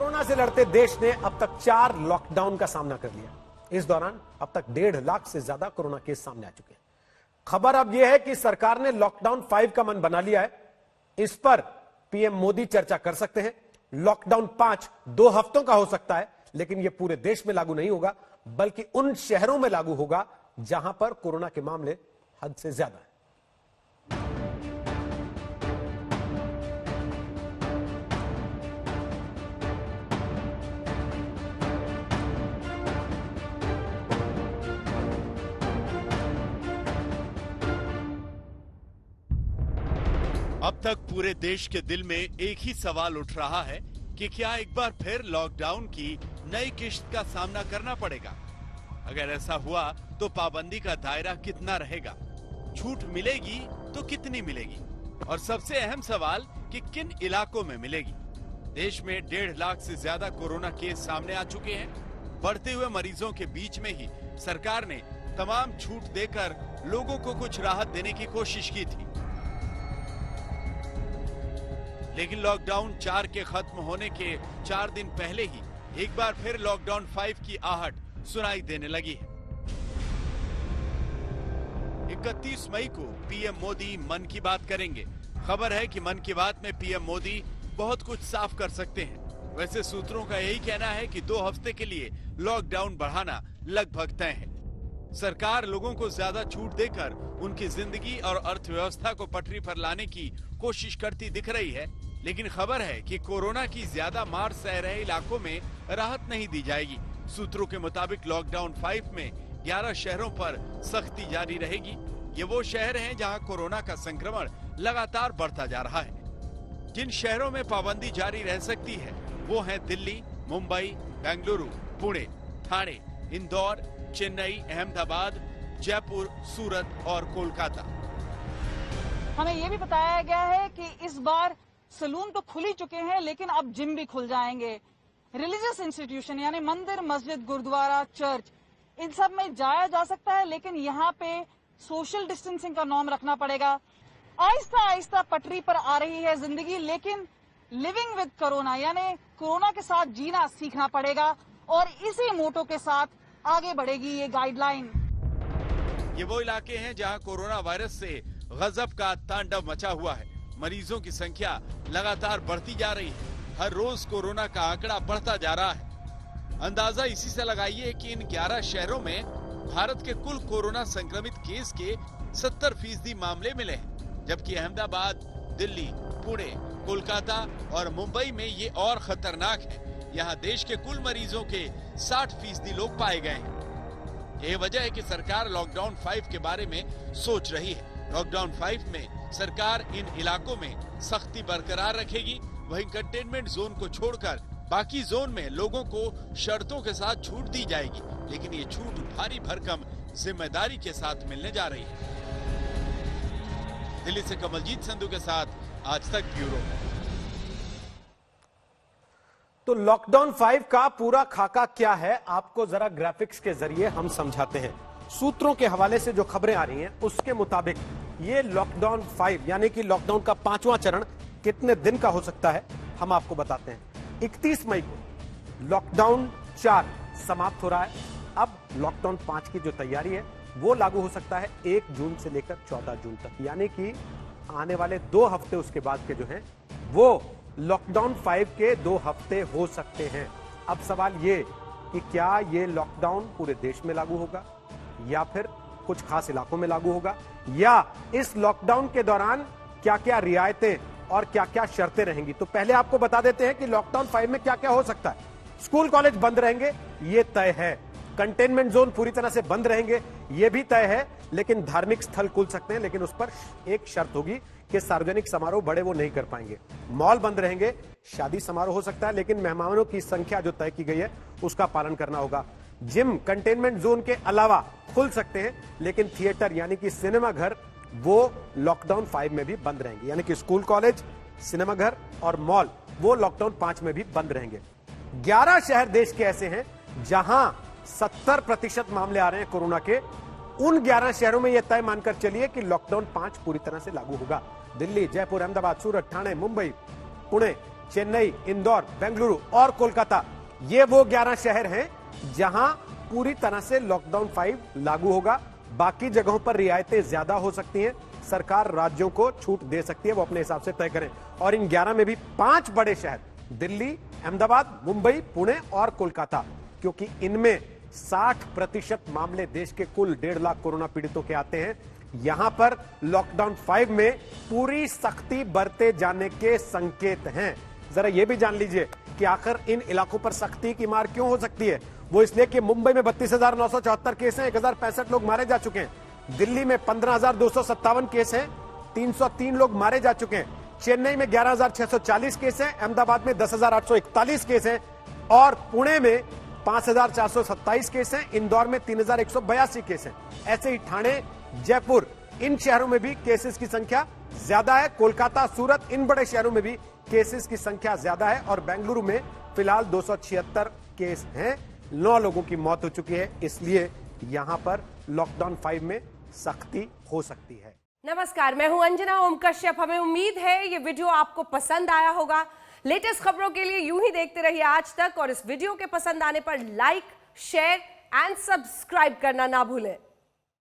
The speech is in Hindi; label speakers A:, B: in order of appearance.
A: कोरोना से लड़ते देश ने अब तक 4 लॉकडाउन का सामना कर लिया। इस दौरान अब तक 1.5 लाख से ज्यादा कोरोना केस सामने आ चुके हैं। खबर अब यह है कि सरकार ने लॉकडाउन 5 का मन बना लिया है। इस पर पीएम मोदी चर्चा कर सकते हैं। लॉकडाउन 5 2 हफ्तों का हो सकता है, लेकिन यह पूरे देश में लागू नहीं होगा, बल्कि उन शहरों में लागू होगा जहां पर कोरोना के मामले हद से ज्यादा है।
B: अब तक पूरे देश के दिल में एक ही सवाल उठ रहा है कि क्या एक बार फिर लॉकडाउन की नई किश्त का सामना करना पड़ेगा। अगर ऐसा हुआ तो पाबंदी का दायरा कितना रहेगा, छूट मिलेगी तो कितनी मिलेगी, और सबसे अहम सवाल कि किन इलाकों में मिलेगी। देश में 1.5 लाख से ज्यादा कोरोना केस सामने आ चुके हैं। बढ़ते हुए मरीजों के बीच में ही सरकार ने तमाम छूट देकर लोगों को कुछ राहत देने की कोशिश की थी, लेकिन लॉकडाउन 4 के खत्म होने के 4 दिन पहले ही एक बार फिर लॉकडाउन 5 की आहट सुनाई देने लगी है। 31 मई को पीएम मोदी मन की बात करेंगे। खबर है कि मन की बात में पीएम मोदी बहुत कुछ साफ कर सकते हैं। वैसे सूत्रों का यही कहना है कि 2 हफ्ते के लिए लॉकडाउन बढ़ाना लगभग तय है। सरकार लोगों को ज्यादा छूट देकर उनकी जिंदगी और अर्थव्यवस्था को पटरी पर लाने की कोशिश करती दिख रही है, लेकिन खबर है कि कोरोना की ज्यादा मार सह रहे इलाकों में राहत नहीं दी जाएगी। सूत्रों के मुताबिक लॉकडाउन 5 में 11 शहरों पर सख्ती जारी रहेगी। ये वो शहर हैं जहां कोरोना का संक्रमण लगातार बढ़ता जा रहा है। जिन शहरों में पाबंदी जारी रह सकती है वो हैं दिल्ली, मुंबई, बेंगलुरु, पुणे, ठाणे, इंदौर, चेन्नई, अहमदाबाद, जयपुर, सूरत और कोलकाता।
C: हमें ये भी बताया गया है कि इस बार सलून तो खुल ही चुके हैं, लेकिन अब जिम भी खुल जाएंगे। रिलीजियस इंस्टीट्यूशन यानी मंदिर, मस्जिद, गुरुद्वारा, चर्च, इन सब में जाया जा सकता है, लेकिन यहाँ पे सोशल डिस्टेंसिंग का नॉर्म रखना पड़ेगा। आहिस्ता आहिस्ता पटरी पर आ रही है जिंदगी, लेकिन लिविंग विद कोरोना यानी कोरोना के साथ जीना सीखना पड़ेगा, और इसी मोटो के साथ आगे बढ़ेगी ये गाइडलाइन।
B: ये वो इलाके हैं जहां कोरोना वायरस से गजब का तांडव मचा हुआ है। मरीजों की संख्या लगातार बढ़ती जा रही है। हर रोज कोरोना का आंकड़ा बढ़ता जा रहा है। अंदाजा इसी से लगाइए कि इन 11 शहरों में भारत के कुल कोरोना संक्रमित केस के 70% मामले मिले हैं, जबकि अहमदाबाद, दिल्ली, पुणे, कोलकाता और मुंबई में ये और खतरनाक है। यहाँ देश के कुल मरीजों के 60% लोग पाए गए हैं। यही वजह है कि सरकार लॉकडाउन 5 के बारे में सोच रही है। लॉकडाउन 5 में सरकार इन इलाकों में सख्ती बरकरार रखेगी, वहीं कंटेनमेंट जोन को छोड़कर बाकी जोन में लोगों को शर्तों के साथ छूट दी जाएगी, लेकिन ये छूट भारी भरकम जिम्मेदारी के साथ मिलने जा रही है। दिल्ली से कमलजीत संधू के साथ आज तक ब्यूरो।
A: तो लॉकडाउन 5 का पूरा खाका क्या है, आपको जरा ग्राफिक्स के जरिए हम समझाते हैं। सूत्रों के हवाले से जो खबरें आ रही हैं उसके मुताबिक ये लॉकडाउन 5 यानी कि लॉकडाउन का 5वां चरण कितने दिन का हो सकता है हम आपको बताते हैं। 31 मई को लॉकडाउन 4 समाप्त हो रहा है। अब लॉकडाउन 5 की जो तैयारी है वो लागू हो सकता है 1 जून से लेकर 14 जून तक, यानी कि आने वाले 2 हफ्ते उसके बाद के जो हैं वो लॉकडाउन 5 के 2 हफ्ते हो सकते हैं। अब सवाल ये कि क्या ये लॉकडाउन पूरे देश में लागू होगा या फिर कुछ खास इलाकों में लागू होगा, या इस लॉकडाउन के दौरान क्या क्या रियायतें और क्या क्या शर्तें रहेंगी। तो पहले आपको बता देते हैं कि लॉकडाउन 5 में क्या क्या हो सकता है। स्कूल कॉलेज बंद रहेंगे, ये तय है। कंटेनमेंट जोन पूरी तरह से बंद रहेंगे, ये भी तय है, लेकिन धार्मिक स्थल खुल सकते हैं, लेकिन उस पर एक शर्त होगी कि सार्वजनिक समारोह बड़े वो नहीं कर पाएंगे। मॉल बंद रहेंगे, शादी समारोह हो सकता है, लेकिन मेहमानों की संख्या जो तय की गई है उसका पालन करना होगा। जिम कंटेनमेंट जोन के अलावा खुल सकते हैं, लेकिन थिएटर यानी कि सिनेमा घर वो लॉकडाउन 5 में भी बंद रहेंगे, यानी कि स्कूल कॉलेज, सिनेमा घर और मॉल वो लॉकडाउन 5 में भी बंद रहेंगे। 11 शहर देश के ऐसे हैं जहां 70% मामले आ रहे हैं कोरोना के। उन 11 शहरों में यह तय मानकर चलिए कि लॉकडाउन 5 पूरी तरह से लागू होगा। दिल्ली, जयपुर, अहमदाबाद, सूरत, ठाणे, मुंबई, पुणे, चेन्नई, इंदौर, बेंगलुरु और कोलकाता, ये वो 11 शहर हैं जहां पूरी तरह से लॉकडाउन 5 लागू होगा। बाकी जगहों पर रियायतें ज्यादा हो सकती हैं, सरकार राज्यों को छूट दे सकती है, वो अपने हिसाब से तय करें। और इन 11 में भी 5 बड़े शहर दिल्ली, अहमदाबाद, मुंबई, पुणे और कोलकाता, क्योंकि इनमें 60% मामले देश के कुल 1.5 लाख कोरोना पीड़ितों के आते हैं। यहां पर लॉकडाउन 5 में पूरी सख्ती बरते जाने के संकेत हैं। जरा यह भी जान लीजिए कि आखिर इन इलाकों पर सख्ती की मार क्यों हो सकती है। वो इसलिए कि मुंबई में 32,974 केस हैं, 1065 लोग मारे जा चुके हैं। दिल्ली में 15,257 केस हैं, 303 लोग मारे जा चुके हैं। चेन्नई में 11,640 केस हैं, अहमदाबाद में 10,841 केस हैं और पुणे में 5,427 केस हैं, इंदौर में 3,182 केस हैं। ऐसे ही ठाणे, जयपुर, इन शहरों में भी केसेस की संख्या ज्यादा है। कोलकाता, सूरत, इन बड़े शहरों में भी केसेस की संख्या ज्यादा है और बेंगलुरु में फिलहाल 276 केस हैं, 9 लोगों की मौत हो चुकी है। इसलिए यहां पर लॉकडाउन 5 में सख्ती हो सकती है।
D: नमस्कार, मैं हूं अंजना ओम कश्यप। हमें उम्मीद है ये वीडियो आपको पसंद आया होगा। लेटेस्ट खबरों के लिए यूं ही देखते रहिए आज तक और इस वीडियो के पसंद आने पर लाइक, शेयर एंड सब्सक्राइब करना ना भूलें।